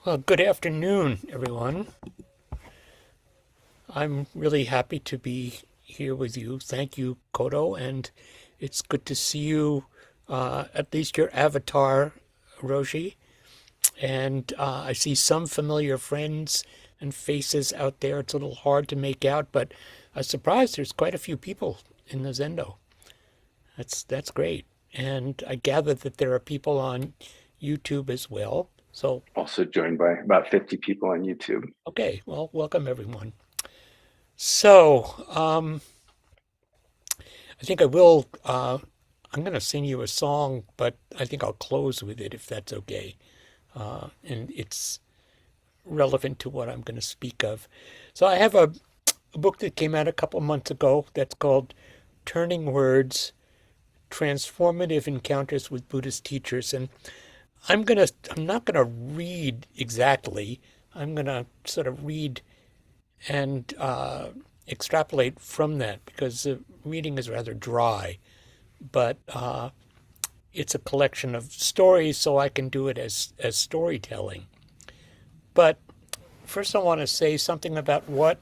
Well, good afternoon, everyone. I'm really happy to be here with you. Thank you, Kodo, and it's good to see you, at least your avatar, Roshi. And I see some familiar friends and faces out there. It's a little hard to make out, but I'm surprised there's quite a few people in the Zendo. That's great. And I gather that there are people on YouTube as well. So, Also joined by about 50 people on YouTube. okay, well, welcome everyone. So, I think I will. I'm going to sing you a song, but I think I'll close with it if that's okay. And it's relevant to what I'm going to speak of. So I have a book that came out a couple months ago that's called Turning Words, Transformative Encounters with Buddhist Teachers. And I'm not gonna read exactly. I'm gonna sort of read and extrapolate from that because the reading is rather dry. But it's a collection of stories, so I can do it as storytelling. But first, I want to say something about what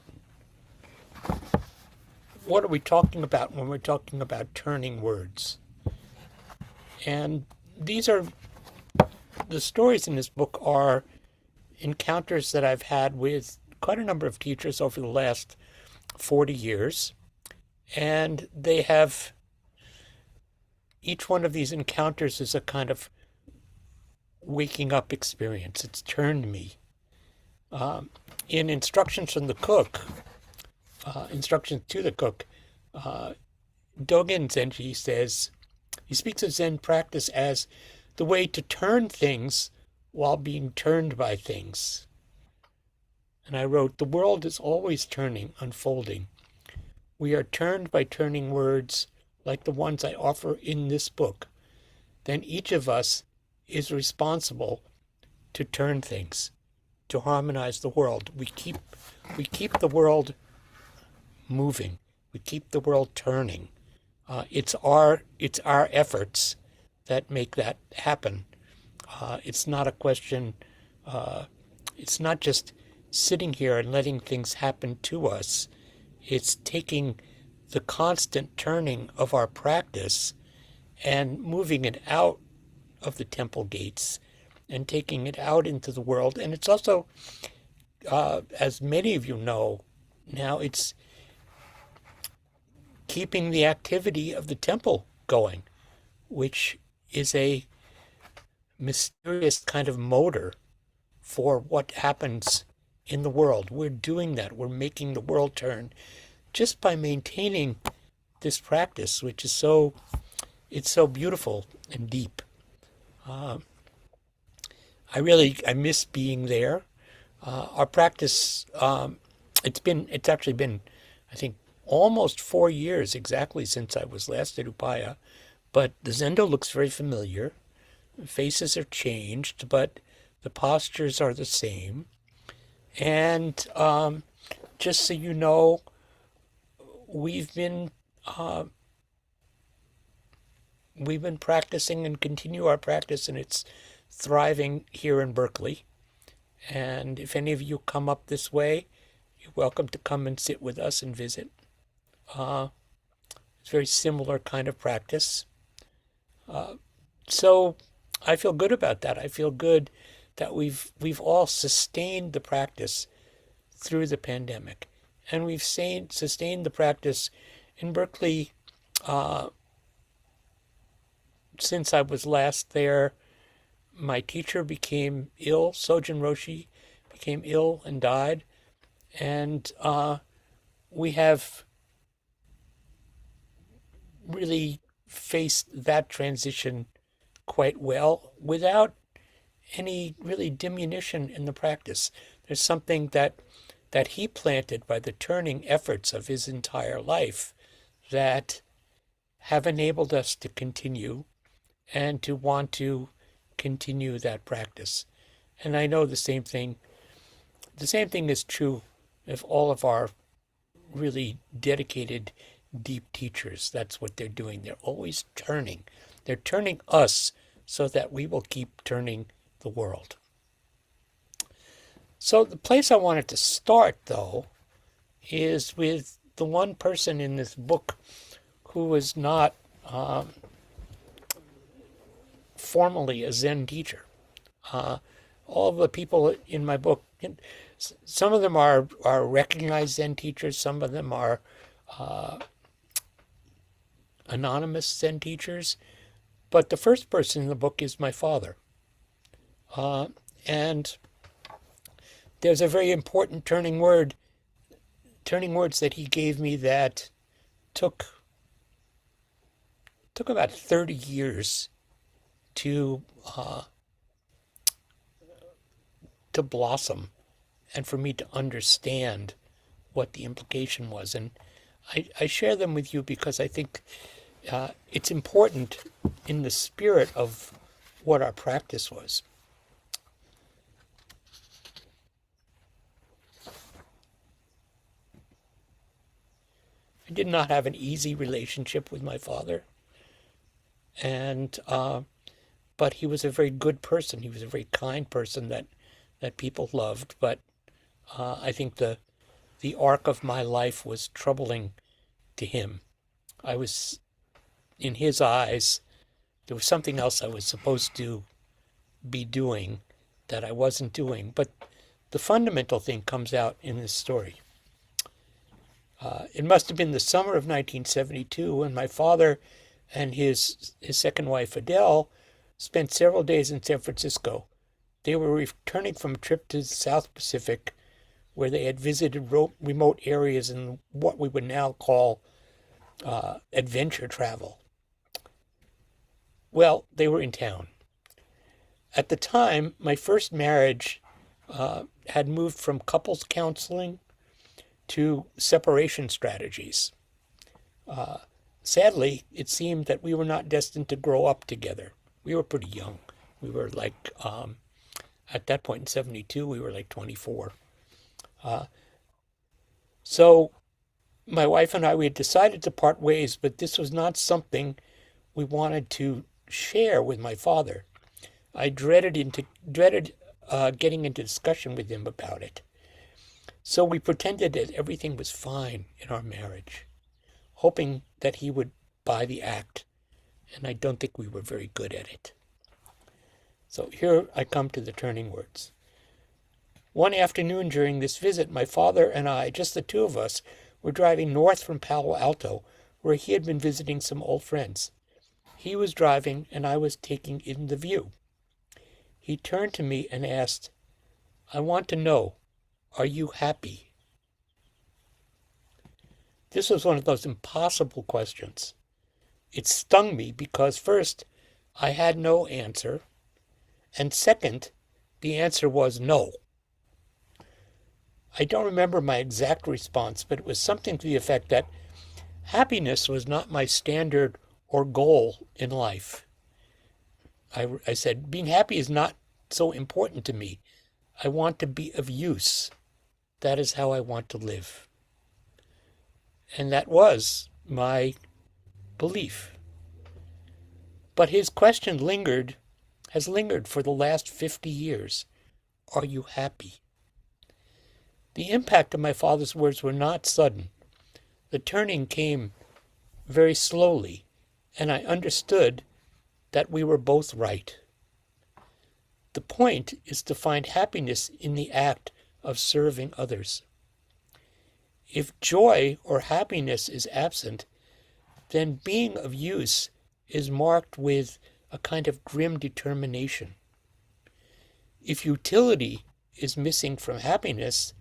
are we talking about when we're talking about turning words. And these are the stories in this book are encounters that I've had with quite a number of teachers over the last 40 years. And they have each one of these encounters is a kind of waking up experience. It's turned me. In Instructions from the Cook, Instructions to the Cook, Dogen Zenji says, he speaks of Zen practice as the way to turn things while being turned by things. And I wrote, the world is always turning, unfolding. We are turned by turning words like the ones I offer in this book. Then each of us is responsible to turn things, to harmonize the world. We keep the world moving. We keep the world turning. It's our efforts that make that happen. It's not a question. It's not just sitting here and letting things happen to us. It's taking the constant turning of our practice and moving it out of the temple gates and taking it out into the world. And it's also, as many of you know now, it's keeping the activity of the temple going, which is a mysterious kind of motor for what happens in the world. We're doing that. We're making the world turn just by maintaining this practice, which is it's so beautiful and deep. I miss being there. Our practice, it's actually been, I think, almost 4 years exactly since I was last at Upaya, but the Zendo looks very familiar. Faces are changed, but the postures are the same. And just so you know, we've been uh, we've been practicing and continue our practice, and it's thriving here in Berkeley. And if any of you come up this way, you're welcome to come and sit with us and visit. Uh, it's a very similar kind of practice. So I feel good about that. I feel good that we've all sustained the practice through the pandemic, and we've sustained the practice in Berkeley since I was last there. My teacher became ill. Sojun Roshi became ill and died, and we have really faced that transition quite well without any really diminution in the practice. There's something that he planted by the turning efforts of his entire life that have enabled us to continue and to want to continue that practice. And I know the same thing is true of all of our really dedicated deep teachers. That's what they're doing. They're always turning. They're turning us so that we will keep turning the world. So the place I wanted to start, though, is with the one person in this book who was not formally a Zen teacher. All of the people in my book, some of them are recognized Zen teachers, some of them are anonymous Zen teachers, but the first person in the book is my father. And there's a very important turning words that he gave me that took about 30 years to blossom and for me to understand what the implication was. And I share them with you because I think it's important in the spirit of what our practice was. I did not have an easy relationship with my father, and but he was a very good person. He was a very kind person that people loved. But I think the arc of my life was troubling to him. I was, in his eyes, there was something else I was supposed to be doing that I wasn't doing. But the fundamental thing comes out in this story. It must have been the summer of 1972 when my father and his second wife, Adele, spent several days in San Francisco. They were returning from a trip to the South Pacific where they had visited remote areas in what we would now call adventure travel. Well, they were in town. At the time, my first marriage had moved from couples counseling to separation strategies. Sadly, it seemed that we were not destined to grow up together. We were pretty young. We were like, at that point in 72, we were like 24. So my wife and I, we had decided to part ways, but this was not something we wanted to share with my father. I dreaded getting into discussion with him about it. So we pretended that everything was fine in our marriage, hoping that he would buy the act, and I don't think we were very good at it. So here I come to the turning words. One afternoon during this visit, my father and I, just the two of us, were driving north from Palo Alto, where he had been visiting some old friends. He was driving, and I was taking in the view. He turned to me and asked, "I want to know, are you happy?" This was one of those impossible questions. It stung me because first, I had no answer, and second, the answer was no. I don't remember my exact response, but it was something to the effect that happiness was not my standard or goal in life. I said, being happy is not so important to me. I want to be of use. That is how I want to live. And that was my belief. But his question has lingered for the last 50 years. Are you happy? The impact of my father's words were not sudden. The turning came very slowly, and I understood that we were both right. The point is to find happiness in the act of serving others. If joy or happiness is absent, then being of use is marked with a kind of grim determination. If utility is missing from happiness,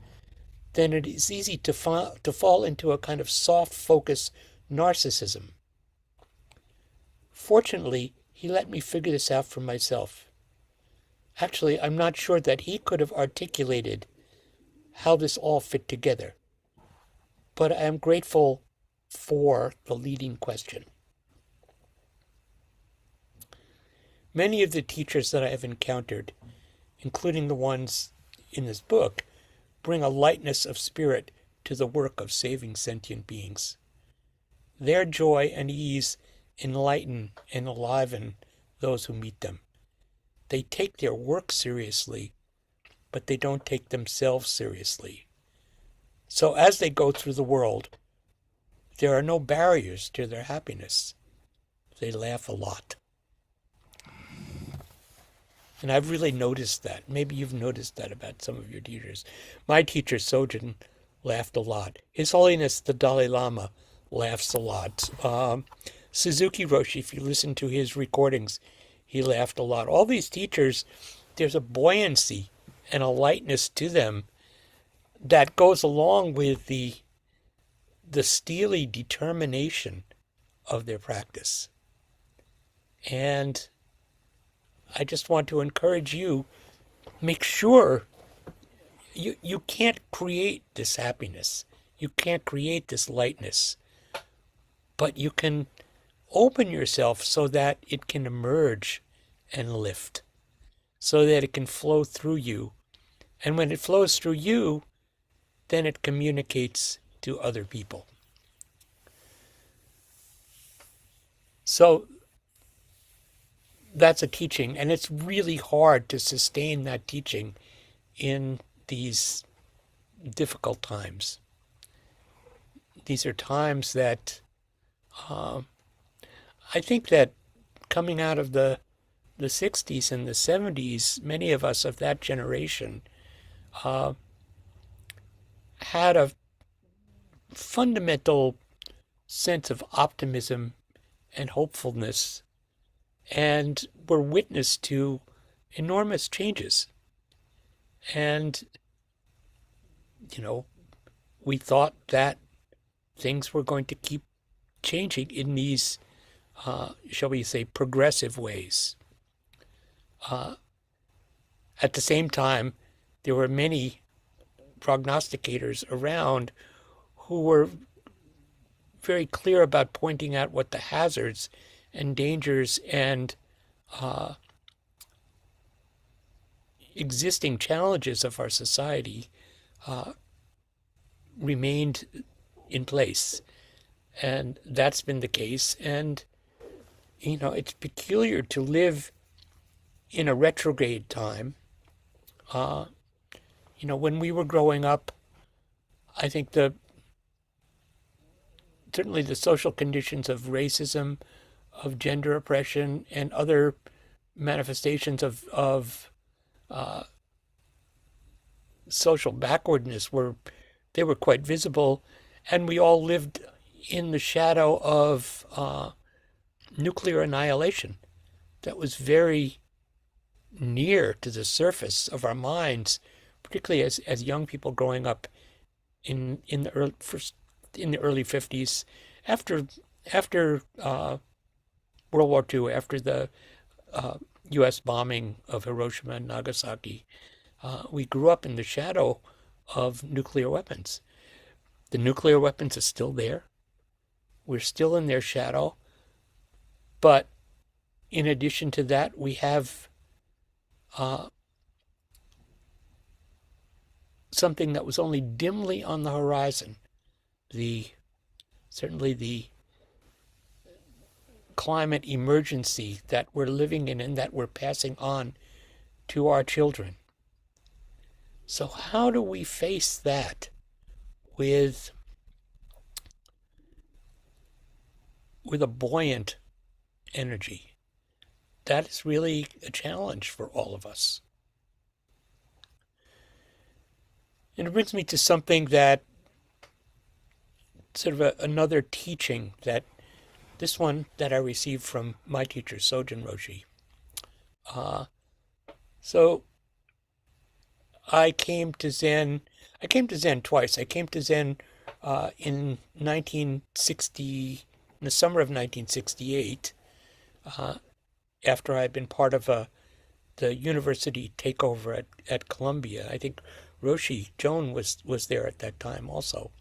then it is easy to fall into a kind of soft focus narcissism. Fortunately, he let me figure this out for myself. Actually, I'm not sure that he could have articulated how this all fit together, but I am grateful for the leading question. Many of the teachers that I have encountered, including the ones in this book, bring a lightness of spirit to the work of saving sentient beings. Their joy and ease enlighten and enliven those who meet them. They take their work seriously, but they don't take themselves seriously. So as they go through the world, there are no barriers to their happiness. They laugh a lot. And I've really noticed that. Maybe you've noticed that about some of your teachers. My teacher, Sojun, laughed a lot. His Holiness, the Dalai Lama, laughs a lot. Suzuki Roshi, if you listen to his recordings, he laughed a lot. All these teachers, there's a buoyancy and a lightness to them that goes along with the steely determination of their practice. And I just want to encourage you, make sure you can't create this happiness. You can't create this lightness, but you can open yourself so that it can emerge and lift, so that it can flow through you. And when it flows through you, then it communicates to other people. So that's a teaching, and it's really hard to sustain that teaching in these difficult times. These are times that I think that coming out of the 60s and the 70s, many of us of that generation had a fundamental sense of optimism and hopefulness, and were witness to enormous changes. And, we thought that things were going to keep changing in these, shall we say, progressive ways. At the same time, there were many prognosticators around who were very clear about pointing out what the hazards and dangers and existing challenges of our society remained in place. And that's been the case. And, it's peculiar to live in a retrograde time. When we were growing up, I think certainly the social conditions of racism, of gender oppression, and other manifestations of social backwardness were quite visible, and we all lived in the shadow of nuclear annihilation that was very near to the surface of our minds, particularly as young people growing up in the early 50s, after World War II, after the U.S. bombing of Hiroshima and Nagasaki. We grew up in the shadow of nuclear weapons. The nuclear weapons are still there. We're still in their shadow. But in addition to that, we have something that was only dimly on the horizon. Certainly the climate emergency that we're living in and that we're passing on to our children. So how do we face that with a buoyant energy? That is really a challenge for all of us. And it brings me to something that sort of another teaching, that this one that I received from my teacher, Sojun Roshi. So I came to Zen twice. I came to Zen in 1960, in the summer of 1968, after I had been part of the university takeover at Columbia. I think Roshi Joan was there at that time also.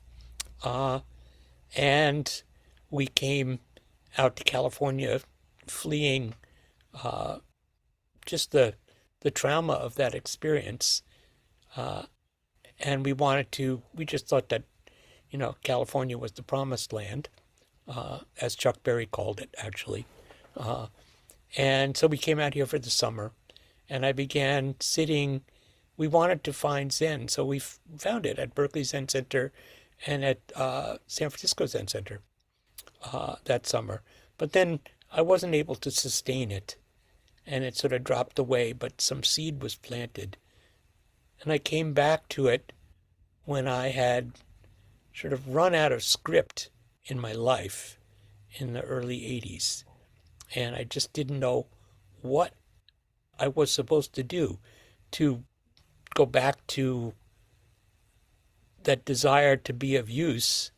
And we came out to California fleeing just the trauma of that experience. And we just thought that, California was the promised land, as Chuck Berry called it, actually. And so we came out here for the summer, and I began sitting we wanted to find Zen, so we found it at Berkeley Zen Center and at San Francisco Zen Center that summer. But then I wasn't able to sustain it, and it sort of dropped away, but some seed was planted. And I came back to it when I had sort of run out of script in my life in the early 80s. And I just didn't know what I was supposed to do to go back to that desire to be of use.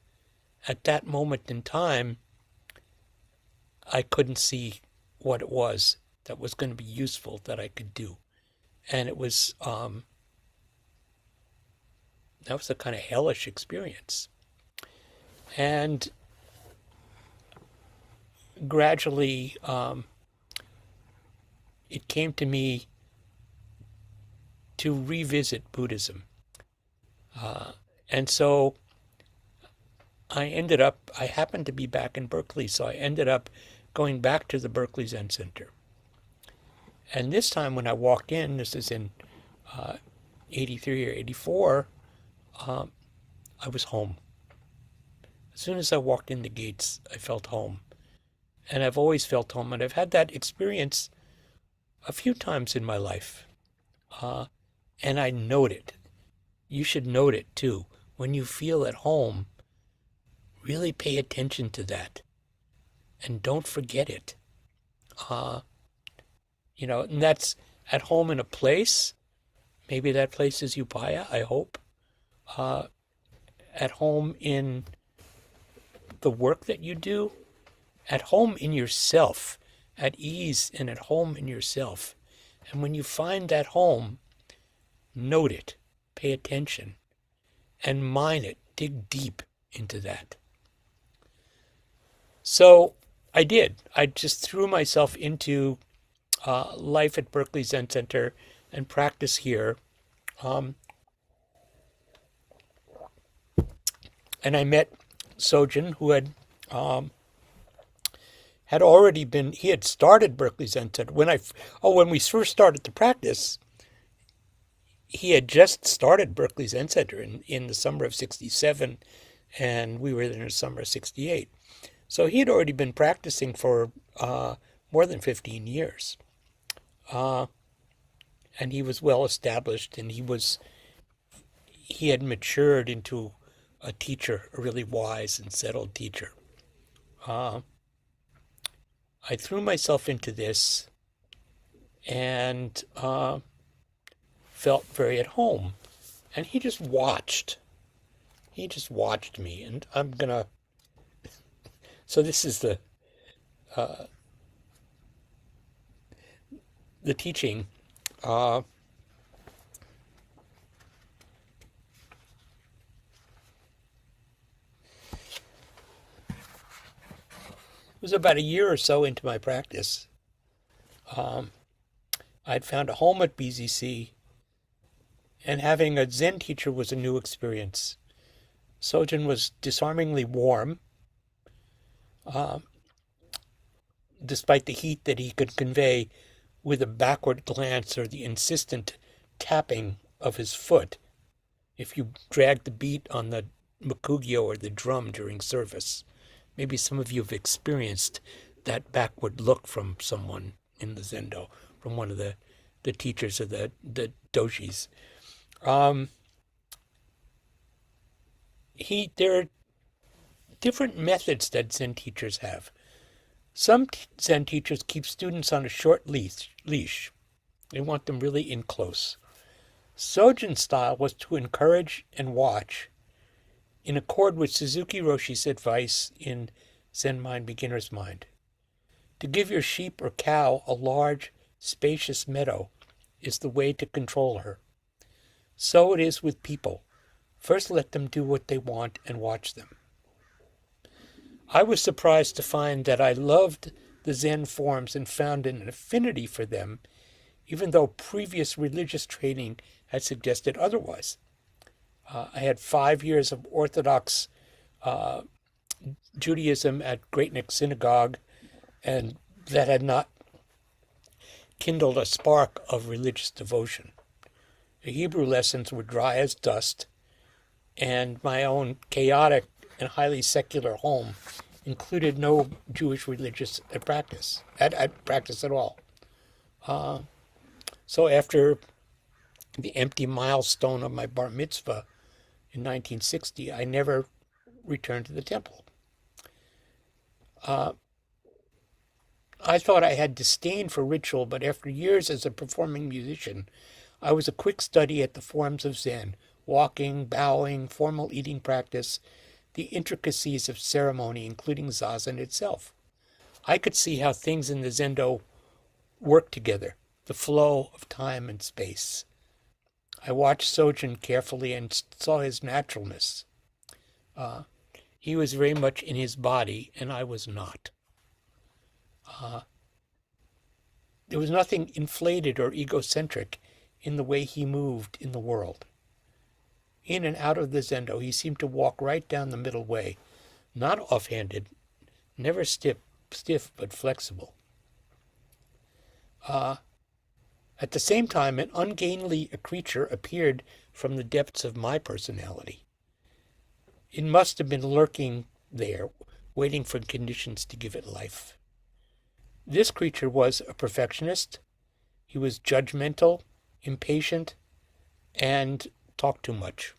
At that moment in time, I couldn't see what it was that was going to be useful that I could do. And it was, that was a kind of hellish experience. And gradually, it came to me to revisit Buddhism. And so I happened to be back in Berkeley, so I ended up going back to the Berkeley Zen Center. And this time when I walked in, this is in 83 or 84, I was home. As soon as I walked in the gates, I felt home. And I've always felt home, and I've had that experience a few times in my life. And I note it. You should note it too. When you feel at home, really pay attention to that. And don't forget it. And that's at home in a place. Maybe that place is Upaya, I hope. At home in the work that you do. At home in yourself. At ease and at home in yourself. And when you find that home, note it, pay attention, and mine it, dig deep into that. So I did. I just threw myself into life at Berkeley Zen Center and practice here. And I met Sojun, who had already been, he had started Berkeley Zen Center. When we first started to practice, he had just started Berkeley Zen Center in the summer of 67, and we were there in the summer of 68. So he had already been practicing for more than 15 years. And he was well established, and he had matured into a teacher, a really wise and settled teacher. I threw myself into this and felt very at home. And he just watched. He just watched me. And I'm going to... So this is the teaching. It was about a year or so into my practice. I'd found a home at BZC, and having a Zen teacher was a new experience. Sojun was disarmingly warm, despite the heat that he could convey with a backward glance or the insistent tapping of his foot if you dragged the beat on the makugyo or the drum during service. Maybe some of you have experienced that backward look from someone in the Zendo, from one of the teachers of the doshis. There are different methods that Zen teachers have. Some Zen teachers keep students on a short leash. They want them really in close. Sojun's style was to encourage and watch, in accord with Suzuki Roshi's advice in Zen Mind, Beginner's Mind. To give your sheep or cow a large, spacious meadow is the way to control her. So it is with people. First let them do what they want and watch them. I was surprised to find that I loved the Zen forms and found an affinity for them, even though previous religious training had suggested otherwise. I had 5 years of Orthodox Judaism at Great Neck Synagogue, and that had not kindled a spark of religious devotion. The Hebrew lessons were dry as dust, and my own chaotic and highly secular home included no Jewish religious practice at all. So after the empty milestone of my bar mitzvah in 1960, I never returned to the temple. I thought I had disdain for ritual, but after years as a performing musician, I was a quick study at the forms of Zen, walking, bowing, formal eating practice, the intricacies of ceremony, including zazen itself. I could see how things in the Zendo work together, the flow of time and space. I watched Sojun carefully and saw his naturalness. He was very much in his body, and I was not. There was nothing inflated or egocentric in the way he moved in the world. In and out of the Zendo, he seemed to walk right down the middle way, not offhanded, never stiff but flexible. At the same time, an ungainly creature appeared from the depths of my personality. It must have been lurking there, waiting for conditions to give it life. This creature was a perfectionist. He was judgmental, impatient, and talked too much.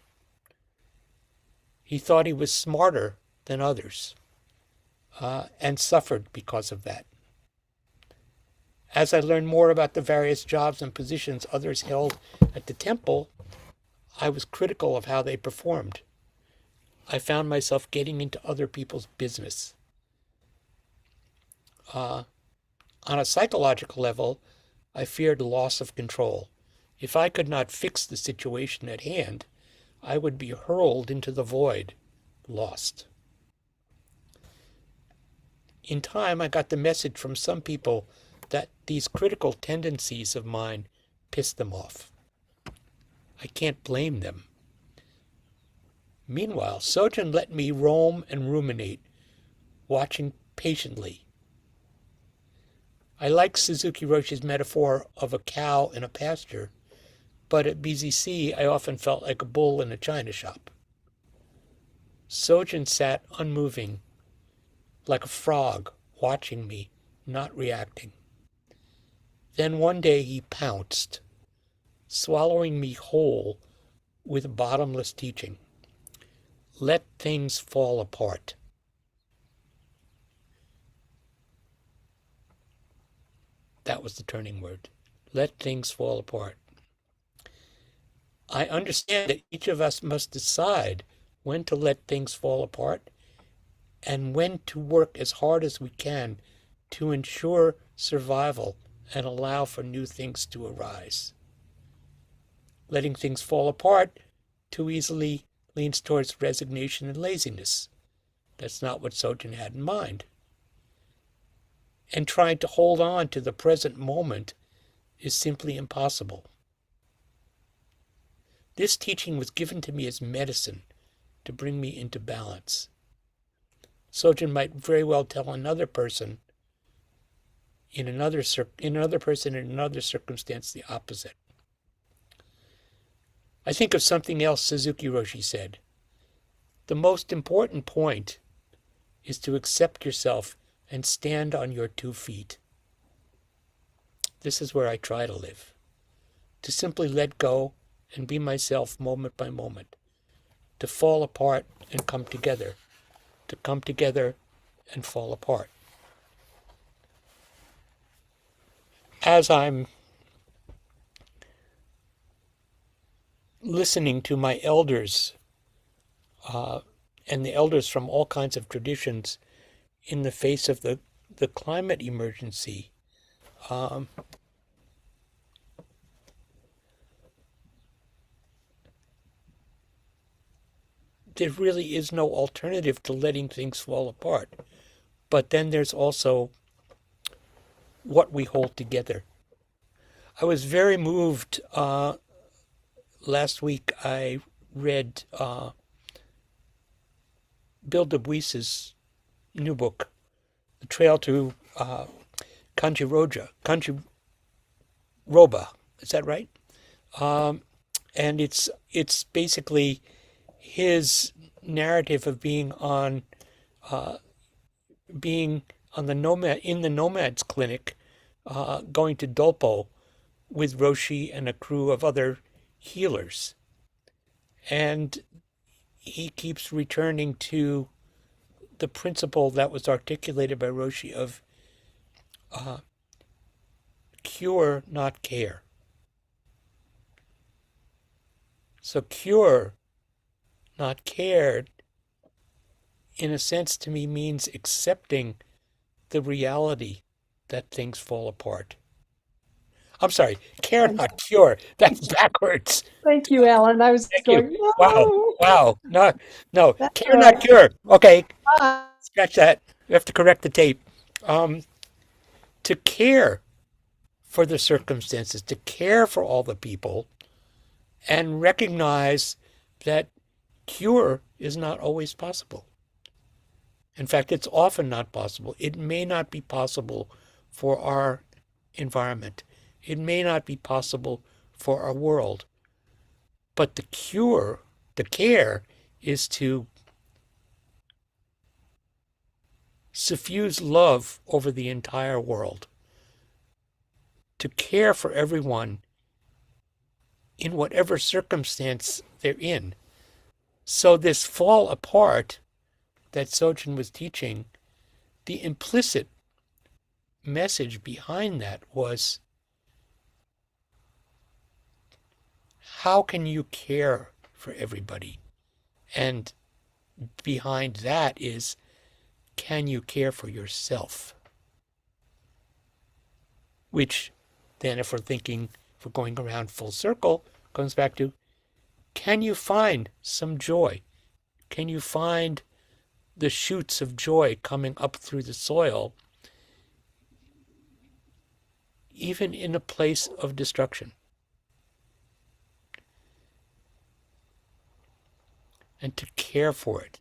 He thought he was smarter than others, and suffered because of that. As I learned more about the various jobs and positions others held at the temple, I was critical of how they performed. I found myself getting into other people's business. On a psychological level, I feared loss of control. If I could not fix the situation at hand, I would be hurled into the void, lost. In time, I got the message from some people that these critical tendencies of mine pissed them off. I can't blame them. Meanwhile, Sojun let me roam and ruminate, watching patiently. I like Suzuki Roshi's metaphor of a cow in a pasture, but at BZC I often felt like a bull in a china shop. Sojun sat unmoving, like a frog, watching me, not reacting. Then one day he pounced, swallowing me whole with a bottomless teaching. Let things fall apart. That was the turning word. Let things fall apart. I understand that each of us must decide when to let things fall apart and when to work as hard as we can to ensure survival and allow for new things to arise. Letting things fall apart too easily leans towards resignation and laziness. That's not what Sojun had in mind. And trying to hold on to the present moment is simply impossible. This teaching was given to me as medicine to bring me into balance. Sojun might very well tell another person in another circumstance the opposite. I think of something else Suzuki Roshi said. The most important point is to accept yourself and stand on your 2 feet. This is where I try to live. To simply let go and be myself moment by moment. To fall apart and come together. To come together and fall apart. As I'm listening to my elders, and the elders from all kinds of traditions in the face of the climate emergency, there really is no alternative to letting things fall apart. But then there's also what we hold together. I was very moved. Last week I read Bill Dubuis's new book, The Trail to Kanji Roba. Is that right? And it's basically his narrative of being on the nomads clinic, going to Dolpo with Roshi and a crew of other healers. And he keeps returning to the principle that was articulated by Roshi of cure, not care. So cure, not cared, in a sense to me means accepting the reality that things fall apart. I'm sorry, care, not cure. That's backwards. Thank you, Alan. I was Thank you. going, Wow, no. wow. No, That's care, all not right. cure. Okay, Ah, scratch that. We have to correct the tape. To care for the circumstances, to care for all the people, and recognize that cure is not always possible. In fact, it's often not possible. It may not be possible for our environment. It may not be possible for our world. But the cure, the care, is to suffuse love over the entire world, to care for everyone in whatever circumstance they're in. So this fall apart that Sojun was teaching, the implicit message behind that was, how can you care for everybody? And behind that is, can you care for yourself? Which then, if we're going around full circle, comes back to, can you find some joy? Can you find the shoots of joy coming up through the soil, even in a place of destruction? And to care for it.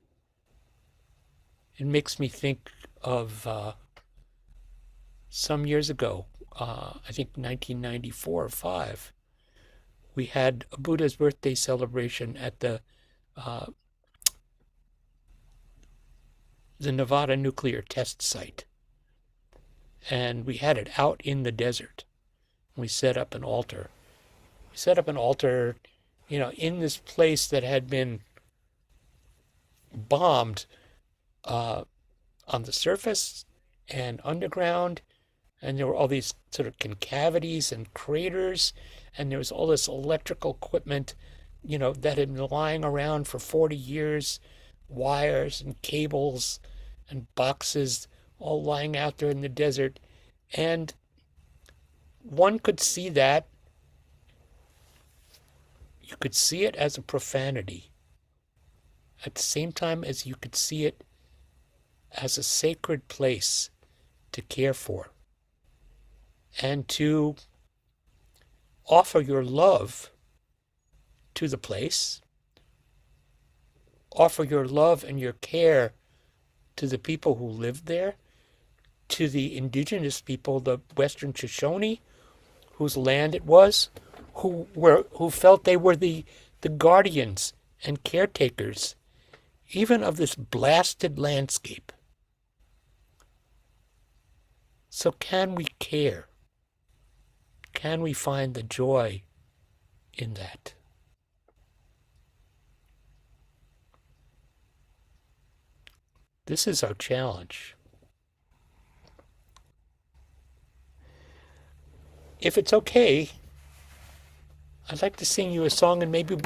It makes me think of some years ago, I think 1994 or 5, we had a Buddha's birthday celebration at the Nevada nuclear test site. And we had it out in the desert. We set up an altar. In this place that had been bombed on the surface and underground, and there were all these sort of concavities and craters, and there was all this electrical equipment, that had been lying around for 40 years, wires and cables and boxes all lying out there in the desert. And one could see that. You could see it as a profanity at the same time as you could see it as a sacred place to care for and to offer your love to the place, offer your love and your care to the people who lived there, to the indigenous people, the Western Shoshone, whose land it was, who felt they were the guardians and caretakers even of this blasted landscape. So can we care? Can we find the joy in that? This is our challenge. If it's okay, I'd like to sing you a song, and maybe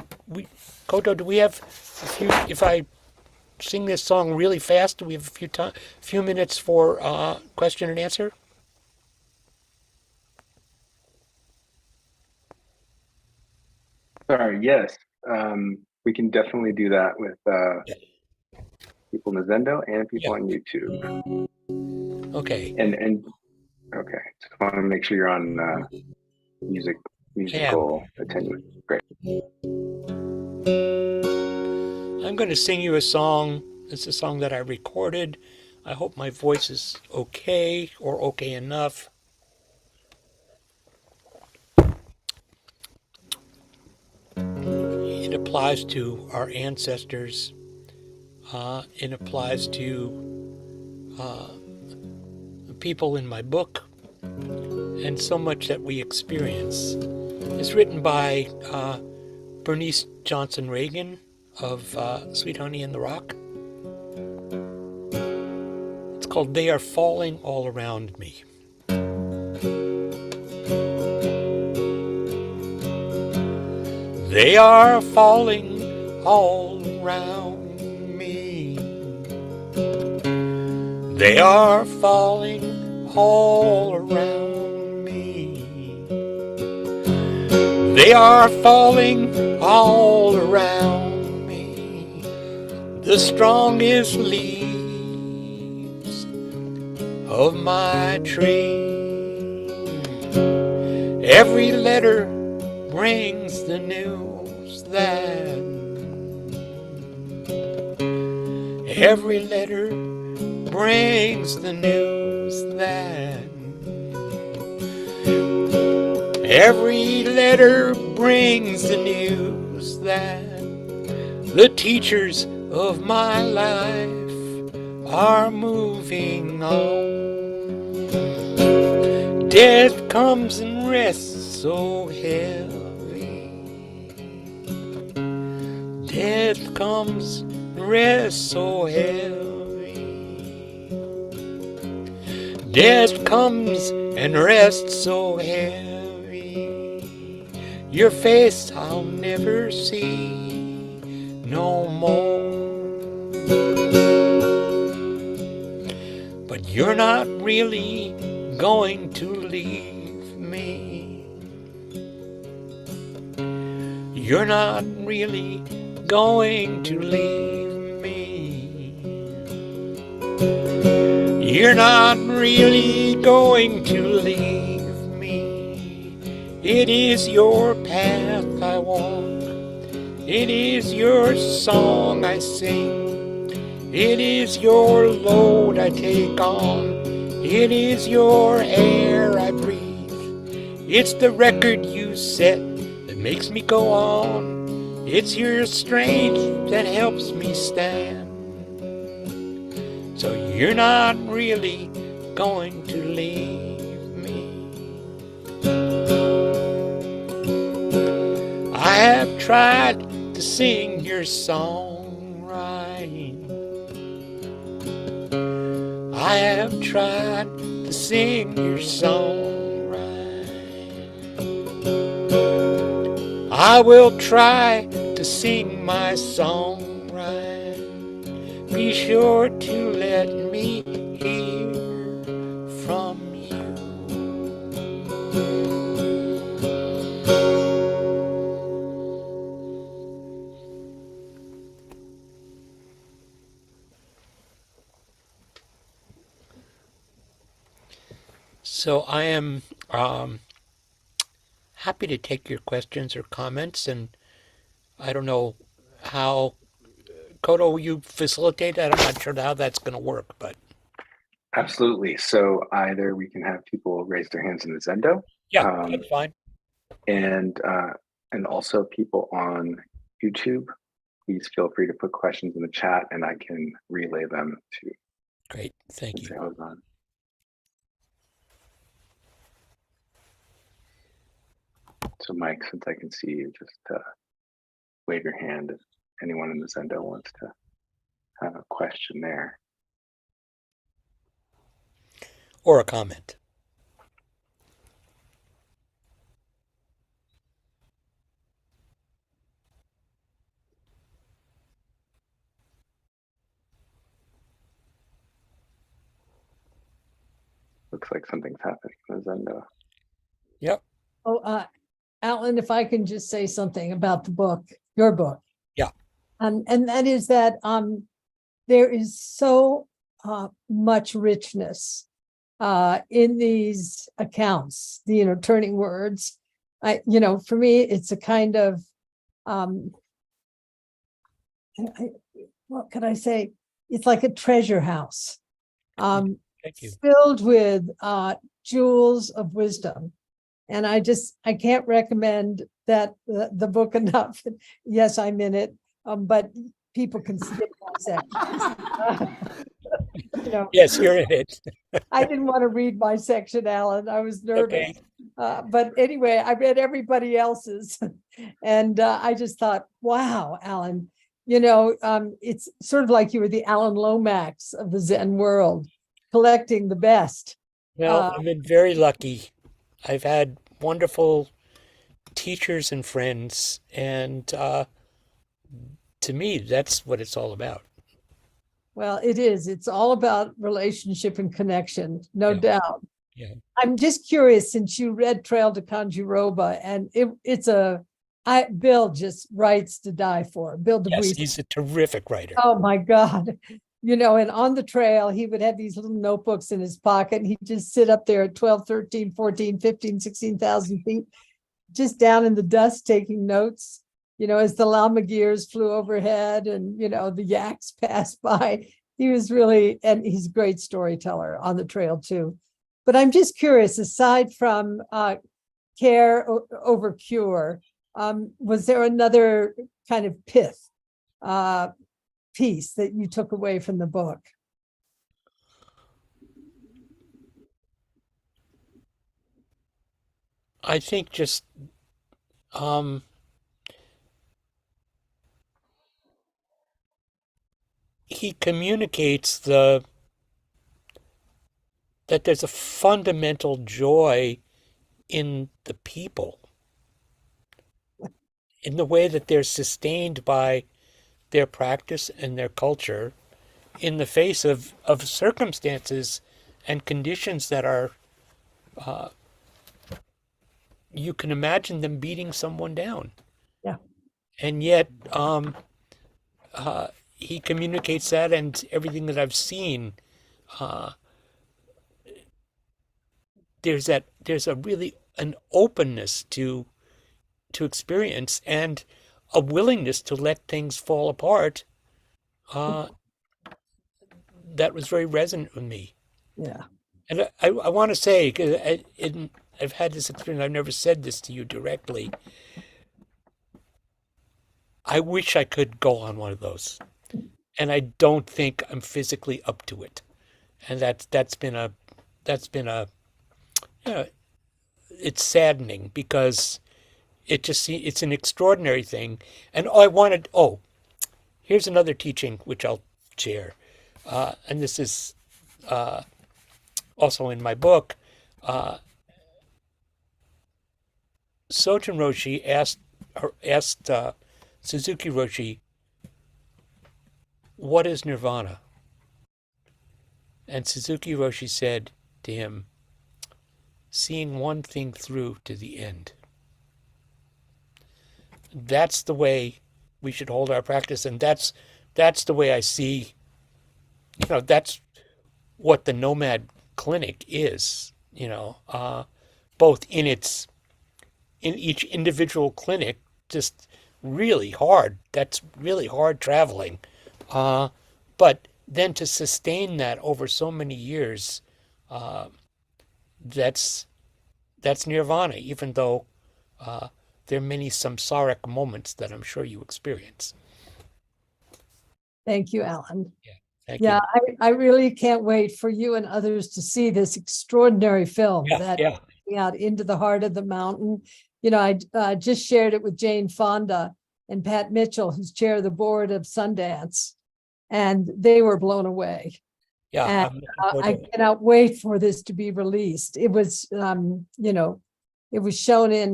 Koto, do we have a few, if I sing this song really fast, do we have a few minutes for question and answer? Sorry, yes. We can definitely do that with people in the Zendo and people on YouTube. Okay. And okay, so I want to make sure you're on musical attenuation. Great. I'm going to sing you a song. It's a song that I recorded. I hope my voice is okay or okay enough. applies to our ancestors. It applies to the people in my book, and so much that we experience. It's written by Bernice Johnson Reagon of Sweet Honey in the Rock. It's called They Are Falling All Around Me. They are falling all around me. They are falling all around me. They are falling all around me. The strongest leaves of my tree. Every letter brings the news that every letter brings the news that every letter brings the news that the teachers of my life are moving on. Death comes and rests so heavy. Death comes and rests so heavy. Death comes and rests so heavy. Your face I'll never see no more. But you're not really going to leave me. You're not really going to leave me. You're not really going to leave me. It is your path I walk. It is your song I sing. It is your load I take on. It is your air I breathe. It's the record you set that makes me go on. It's your strength that helps me stand. So you're not really going to leave me. I have tried to sing your song right. I have tried to sing your song right. I will try to sing my song right. Be sure to let me hear from you. So I am happy to take your questions or comments, and I don't know how, Kodo, you facilitate that. I'm not sure how that's going to work, but Absolutely. So either we can have people raise their hands in the Zendo. yeah, that's fine. And also people on YouTube, please feel free to put questions in the chat and I can relay them to Great, thank Sensei you. Alan. So Mike, since I can see you, just wave your hand if anyone in the Zendo wants to have a question there. Or a comment. Looks like something's happening in the Zendo. Yep. Oh, Alan, if I can just say something about the book, your book. Yeah. And that is that there is so much richness in these accounts, turning words. For me, it's a kind of, what could I say? It's like a treasure house. Thank you. Filled with jewels of wisdom. And I can't recommend that the book enough. Yes, I'm in it, but people can skip that section. Yes, you're in it. I didn't want to read my section, Alan. I was nervous. Okay. But anyway, I read everybody else's. And I just thought, wow, Alan, it's sort of like you were the Alan Lomax of the Zen world, collecting the best. Well, I've been very lucky. I've had wonderful teachers and friends, and to me, that's what it's all about. Well, it is. It's all about relationship and connection, no doubt. Yeah. I'm just curious, since you read Trail to Kanjiroba, and Bill just writes to die for. Bill DeVries. Yes, he's a terrific writer. Oh my God. And on the trail, he would have these little notebooks in his pocket, and he'd just sit up there at 12, 13, 14, 15, 16,000 feet, just down in the dust taking notes, as the llama gears flew overhead and, the yaks passed by. He was really, and he's a great storyteller on the trail too. But I'm just curious, aside from care over cure, was there another kind of pith piece that you took away from the book? I think just he communicates that there's a fundamental joy in the people, in the way that they're sustained by their practice and their culture in the face of circumstances and conditions that are, you can imagine them beating someone down. Yeah. And yet, he communicates that, and everything that I've seen, there's a really an openness to experience and a willingness to let things fall apart that was very resonant with me. Yeah. And I want to say, because I've had this experience, I've never said this to you directly. I wish I could go on one of those, and I don't think I'm physically up to it. And that's been a it's saddening, because it's an extraordinary thing. And here's another teaching which I'll share, and this is also in my book. Sojun Roshi asked Suzuki Roshi, "What is nirvana?" And Suzuki Roshi said to him, "Seeing one thing through to the end." That's the way we should hold our practice, and that's the way I see, that's what the Nomad Clinic is, both in each individual clinic, just really hard. That's really hard traveling. But then to sustain that over so many years, that's nirvana, even though there are many samsaric moments that I'm sure you experience. Thank you, Alan. Thank you. I really can't wait for you and others to see this extraordinary film out into the heart of the mountain. I just shared it with Jane Fonda and Pat Mitchell, who's chair of the board of Sundance, and they were blown away. Yeah, and I cannot wait for this to be released. It was, it was shown it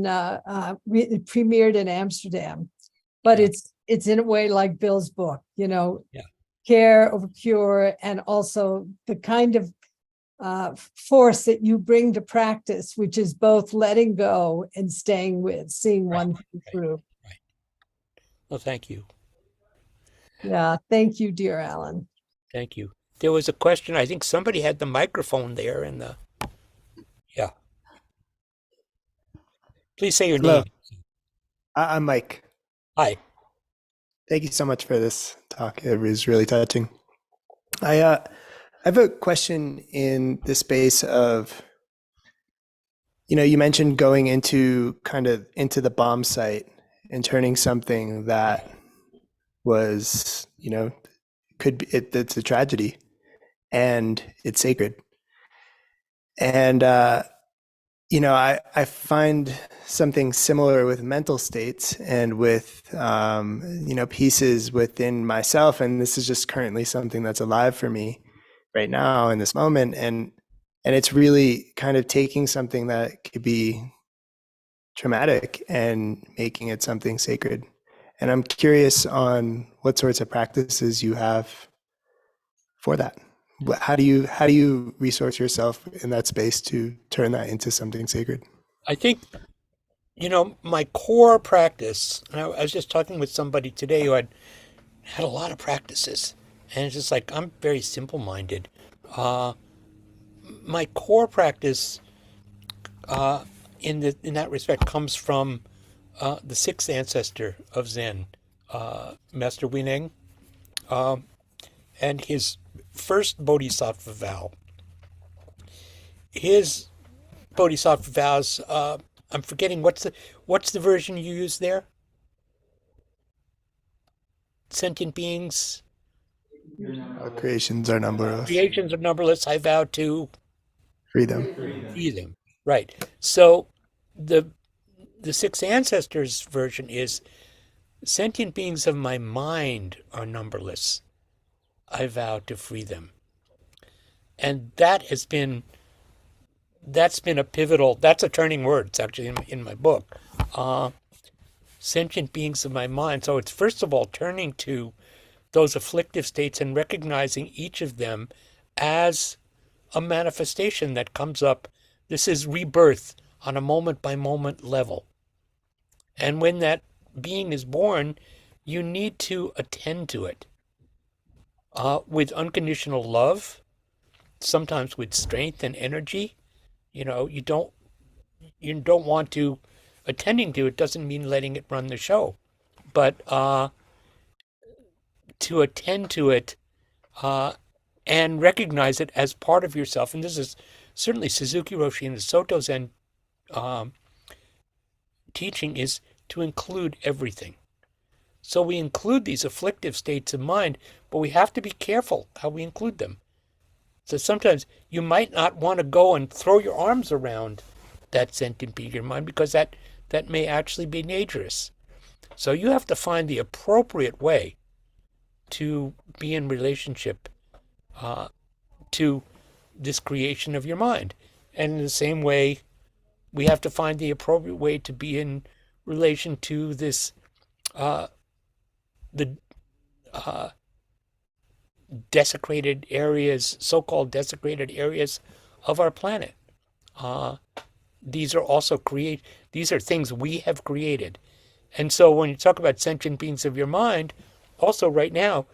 premiered in Amsterdam, but it's in a way like Bill's book, care over cure, and also the kind of force that you bring to practice, which is both letting go and staying with, seeing one thing through. Right. Well, thank you. Yeah, thank you, dear Alan. Thank you. There was a question. I think somebody had the microphone there, yeah. Please say your Hello. name. I'm Mike. Hi. Thank you so much for this talk. It was really touching. I have a question in the space of You mentioned going into into the bomb site and turning something that was, could be, it's a tragedy and it's sacred. And, I find something similar with mental states and with, pieces within myself. And this is just currently something that's alive for me right now in this moment. And it's really kind of taking something that could be traumatic and making it something sacred. And I'm curious on what sorts of practices you have for that. How do you resource yourself in that space to turn that into something sacred? I think, my core practice, and I was just talking with somebody today who had a lot of practices, and it's just like, I'm very simple-minded. My core practice in that respect comes from the sixth ancestor of Zen, Master Huineng, and his first bodhisattva vow. His bodhisattva vows, I'm forgetting what's the version you use there? Sentient beings, Our creations are numberless. creations are numberless. I vow to Free them. free them. Right. So the six ancestors version is sentient beings of my mind are numberless. I vow to free them. And that's been a pivotal, that's a turning word. It's actually in my book. Sentient beings of my mind. So it's first of all turning to those afflictive states and recognizing each of them as a manifestation that comes up. This is rebirth on a moment by moment level. And when that being is born, you need to attend to it with unconditional love, sometimes with strength and energy. You don't want to, attending to it doesn't mean letting it run the show, but to attend to it and recognize it as part of yourself. And this is certainly Suzuki Roshi and the Soto Zen teaching, is to include everything. So we include these afflictive states of mind, but we have to be careful how we include them. So sometimes you might not want to go and throw your arms around that sentient being in your mind, because that may actually be dangerous. So you have to find the appropriate way to be in relationship to this creation of your mind. And in the same way, we have to find the appropriate way to be in relation to this, the desecrated areas, so-called desecrated areas of our planet. These are also these are things we have created. And so when you talk about sentient beings of your mind, also right now,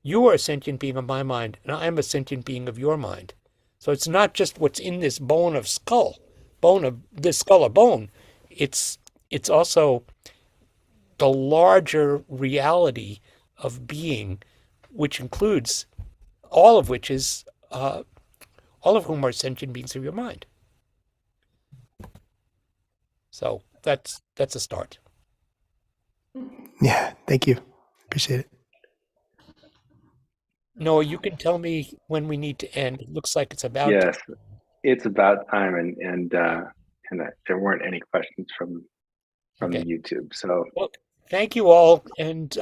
you are a sentient being of my mind, and I am a sentient being of your mind. So it's not just what's in this bone of this skull of bone. It's also the larger reality of being, which includes all of whom are sentient beings of your mind. So that's a start. Yeah, thank you. Appreciate it. Noah, you can tell me when we need to end. It looks like it's about Yes, it's about time, and there weren't any questions from Okay. YouTube. So Well, thank you all, and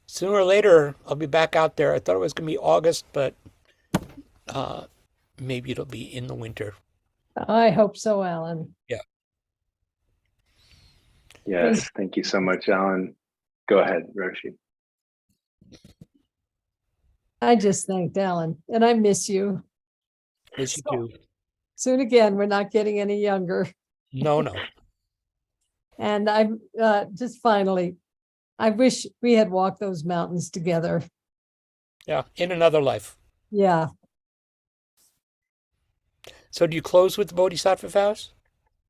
sooner or later I'll be back out there. I thought it was going to be August, but maybe it'll be in the winter. I hope so, Alan. Yeah. yes, thank you so much, Alan. Go ahead, Roshi. I just thanked Alan, and I miss you. Miss you too. Soon again, we're not getting any younger. No. And I'm just finally, I wish we had walked those mountains together. Yeah, in another life. Yeah. So do you close with the Bodhisattva vows?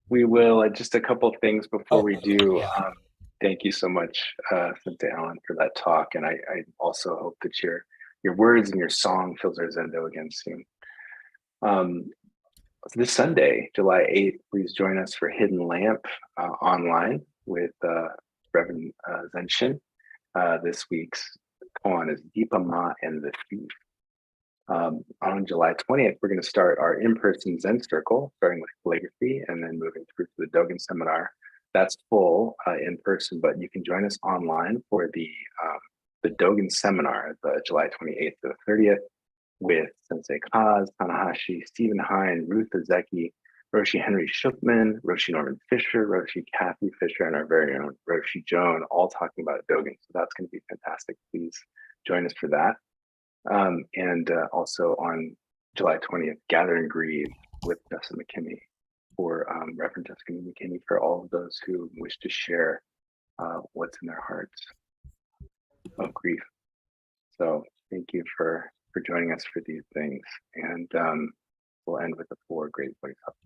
We will. Just a couple of things before we do. Yeah. Thank you so much, Sensei Alan, for that talk, and I also hope that your words and your song fills our Zendo again soon. this Sunday, July 8th, please join us for Hidden Lamp online with Reverend Zenshin. This week's koan is Deepa Ma and the Thief. On July 20th, we're going to start our in-person Zen Circle, starting with calligraphy and then moving through to the Dogen Seminar. That's full in person, but you can join us online for the Dogen Seminar, the July 28th to the 30th, with Sensei Kaz, Tanahashi, Stephen Hine, Ruth Azeki, Roshi Henry Shukman, Roshi Norman Fisher, Roshi Kathy Fisher, and our very own Roshi Joan, all talking about Dogen. So that's going to be fantastic. Please join us for that. And also on July 20th, Gather and Grieve with Jessica McKinney, for Reverend Jessica McKinney, for all of those who wish to share what's in their hearts of grief. So thank you for joining us for these things. And we'll end with the 4 great bodhisattvas.